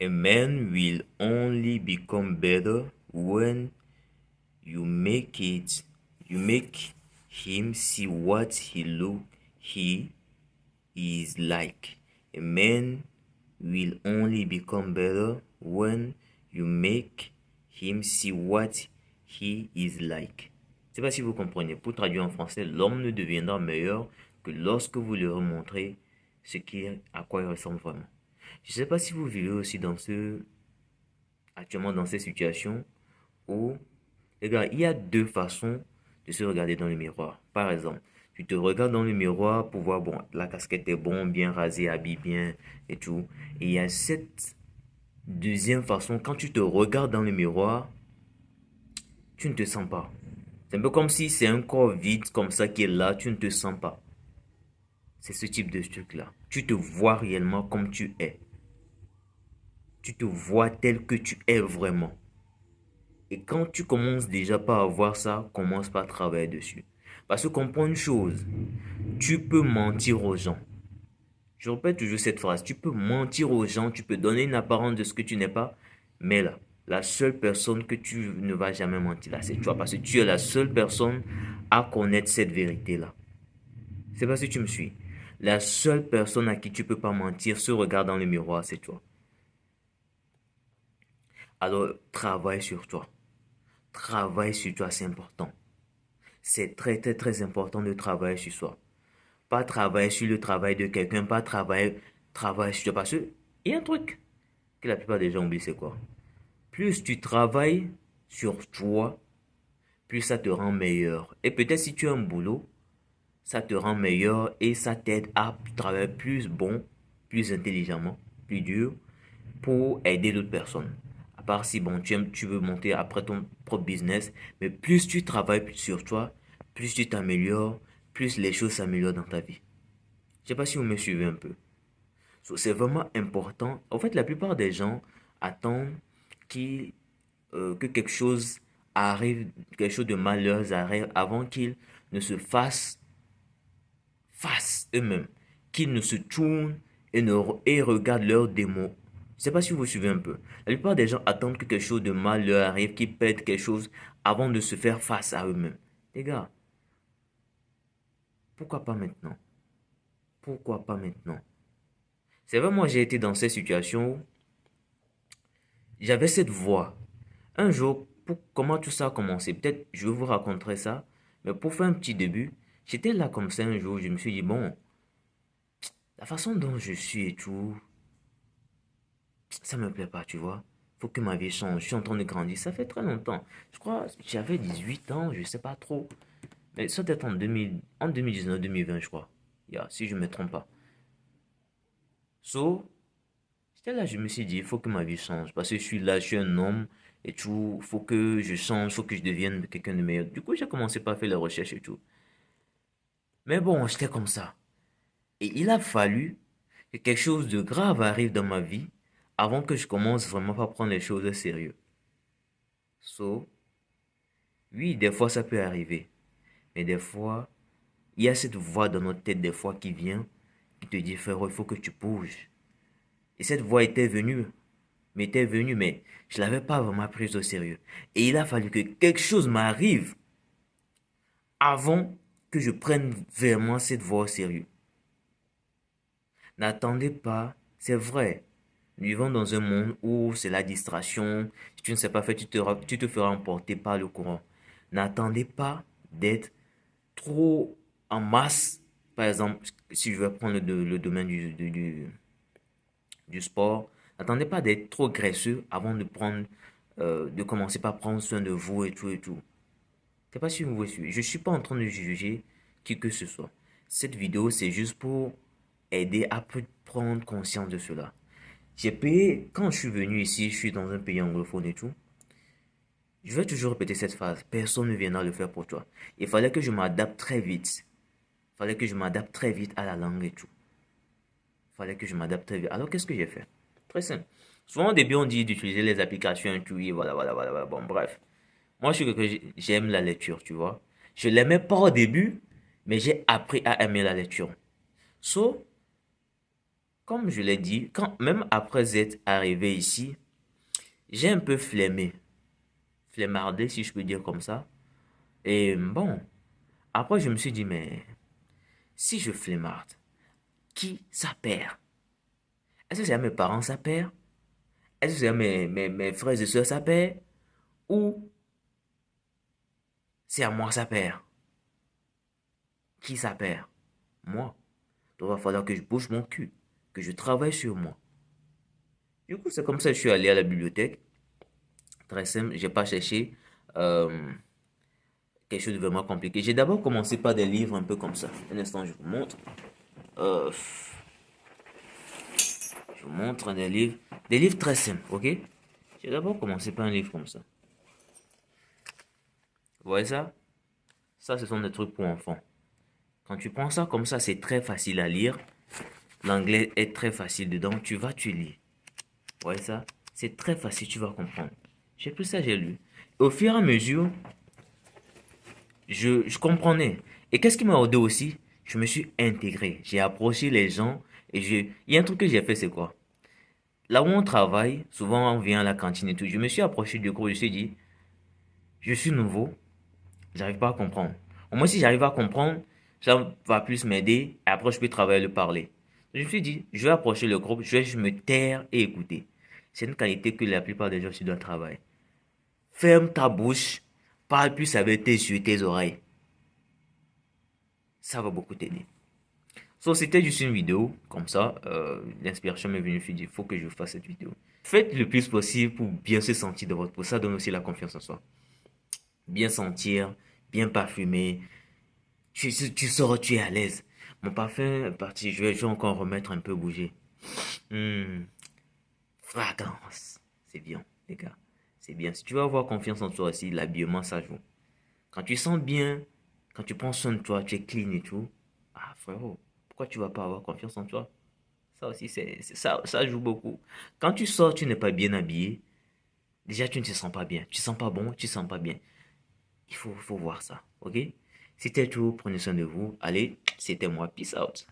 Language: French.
A man will only become better when you make it you make him see what he is like. A man will only become better when you make him see what he is like. Je sais pas si vous comprenez. Pour traduire en français, l'homme ne deviendra meilleur que lorsque vous lui remontrez à quoi il ressemble vraiment. Je ne sais pas si vous vivez aussi actuellement dans cette situation où, les gars, il y a deux façons de se regarder dans le miroir. Par exemple, tu te regardes dans le miroir pour voir, bon, la casquette est bon, bien rasée, habillé bien et tout. Et il y a cette deuxième façon, quand tu te regardes dans le miroir, tu ne te sens pas. C'est un peu comme si c'est un corps vide comme ça qui est là, tu ne te sens pas. C'est ce type de truc-là. Tu te vois réellement comme tu es. Tu te vois tel que tu es vraiment. Et quand tu commences déjà par avoir ça, commence par travailler dessus. Parce que comprends une chose, tu peux mentir aux gens. Je répète toujours cette phrase, tu peux mentir aux gens, tu peux donner une apparence de ce que tu n'es pas, mais là, la seule personne que tu ne vas jamais mentir là, c'est toi. Parce que tu es la seule personne à connaître cette vérité-là. C'est parce que tu me suis. La seule personne à qui tu peux pas mentir se regarde dans le miroir, c'est toi. Alors, travaille sur toi. Travaille sur toi, c'est important. C'est très, très, très important de travailler sur soi. Pas travailler sur le travail de quelqu'un, pas travailler sur toi. Parce qu'il y a un truc que la plupart des gens oublient, c'est quoi? Plus tu travailles sur toi, plus ça te rend meilleur. Et peut-être si tu as un boulot, ça te rend meilleur et ça t'aide à travailler plus bon, plus intelligemment, plus dur pour aider d'autres personnes. À part si bon, tu veux monter après ton propre business, mais plus tu travailles sur toi, plus tu t'améliores, plus les choses s'améliorent dans ta vie. Je sais pas si vous me suivez un peu. So, c'est vraiment important. En fait, la plupart des gens attendent qu'il, que quelque chose arrive, quelque chose de malheur arrive avant qu'ils ne se fassent eux-mêmes, qu'ils ne se tournent et regardent leurs démons. Je ne sais pas si vous suivez un peu. La plupart des gens attendent que quelque chose de mal leur arrive, qu'ils perdent quelque chose avant de se faire face à eux-mêmes. Les gars, pourquoi pas maintenant? Pourquoi pas maintenant? C'est vrai, moi j'ai été dans cette situation où j'avais cette voix. Un jour, comment tout ça a commencé? Peut-être je vais vous raconter ça, mais pour faire un petit début, j'étais là comme ça un jour, je me suis dit, bon, la façon dont je suis et tout, ça me plaît pas, tu vois. Faut que ma vie change. Je suis en train de grandir. Ça fait très longtemps. Je crois que j'avais 18 ans, je sais pas trop. Mais ça doit être en 2019-2020, je crois. Yeah, si je me trompe pas. So, j'étais là, je me suis dit, il faut que ma vie change. Parce que je suis là, je suis un homme et tout. Il faut que je change, il faut que je devienne quelqu'un de meilleur. Du coup, j'ai commencé par faire les recherches et tout. Mais bon, j'étais comme ça. Et il a fallu que quelque chose de grave arrive dans ma vie avant que je commence vraiment à prendre les choses au sérieux. So, oui, des fois ça peut arriver. Mais des fois, il y a cette voix dans notre tête des fois qui vient, qui te dit, frère, il faut que tu bouges. Et cette voix était venue, mais je ne l'avais pas vraiment prise au sérieux. Et il a fallu que quelque chose m'arrive avant que je prenne vraiment cette voix au sérieux. N'attendez pas, c'est vrai. Nous vivons dans un monde où c'est la distraction. Si tu ne sais pas faire, tu te feras emporter par le courant. N'attendez pas d'être trop en masse. Par exemple, si je vais prendre le domaine du sport, n'attendez pas d'être trop graisseux avant de commencer par prendre soin de vous et tout et tout. Je sais pas si vous me suivez. Je ne suis pas en train de juger qui que ce soit. Cette vidéo, c'est juste pour aider à prendre conscience de cela. J'ai payé, quand je suis venu ici, je suis dans un pays anglophone et tout. Je vais toujours répéter cette phrase. Personne ne viendra le faire pour toi. Il fallait que je m'adapte très vite. Il fallait que je m'adapte très vite à la langue et tout. Il fallait que je m'adapte très vite. Alors, qu'est-ce que j'ai fait? Très simple. Souvent, au début, on dit d'utiliser les applications et tout. Et voilà, voilà, voilà, voilà. Bon, bref. Moi, je suis quelqu'un, j'aime la lecture, tu vois. Je ne l'aimais pas au début, mais j'ai appris à aimer la lecture. So, comme je l'ai dit, même après être arrivé ici, j'ai un peu flemmé, flemmardé si je peux dire comme ça. Et bon, après je me suis dit, mais si je flemmarde, qui ça perd? Est-ce que c'est à mes parents ça perd? Est-ce que c'est à mes frères et sœurs ça perd? Ou c'est à moi ça perd? Qui ça perd? Moi. Donc il va falloir que je bouge mon cul, que je travaille sur moi. Du coup, c'est comme ça que je suis allé à la bibliothèque. Très simple, j'ai pas cherché euh, quelque chose de vraiment compliqué. J'ai d'abord commencé par des livres un peu comme ça. Un instant, je vous montre. Euh, je vous montre des livres très simples, ok? J'ai d'abord commencé par un livre comme ça. Vous voyez ça? Ça, ce sont des trucs pour enfants. Quand tu prends ça comme ça, c'est très facile à lire. L'anglais est très facile dedans. Tu lis. Vous voyez ça? C'est très facile, tu vas comprendre. J'ai pris ça, j'ai lu. Et au fur et à mesure, je comprenais. Et qu'est-ce qui m'a aidé aussi? Je me suis intégré. J'ai approché les gens et il y a un truc que j'ai fait, c'est quoi? Là où on travaille, souvent on vient à la cantine et tout. Je me suis approché du groupe, je me suis dit, je suis nouveau, j'arrive pas à comprendre. Au moins, si j'arrive à comprendre, ça va plus m'aider. Et après, je peux travailler le parler. Je me suis dit, je vais approcher le groupe, je vais juste me taire et écouter. C'est une qualité que la plupart des gens sur doivent travailler. Ferme ta bouche, parle plus avec tes yeux et tes oreilles. Ça va beaucoup t'aider. So, c'était juste une vidéo, comme ça, l'inspiration m'est venue, je me suis dit, il faut que je fasse cette vidéo. Faites le plus possible pour bien se sentir dans votre peau, ça donne aussi la confiance en soi. Bien sentir, bien parfumé, tu sors, tu es à l'aise. Mon parfum est parti, je vais encore remettre un peu bouger. Hmm, fragrance, c'est bien, les gars, c'est bien. Si tu veux avoir confiance en toi aussi, l'habillement, ça joue. Quand tu sens bien, quand tu prends soin de toi, tu es clean et tout, ah frérot, pourquoi tu vas pas avoir confiance en toi? Ça aussi, ça joue beaucoup. Quand tu sors, tu n'es pas bien habillé. Déjà, tu ne te sens pas bien. Tu sens pas bon, tu sens pas bien. Il faut voir ça, ok? C'était tout. Prenez soin de vous. Allez, c'était moi. Peace out.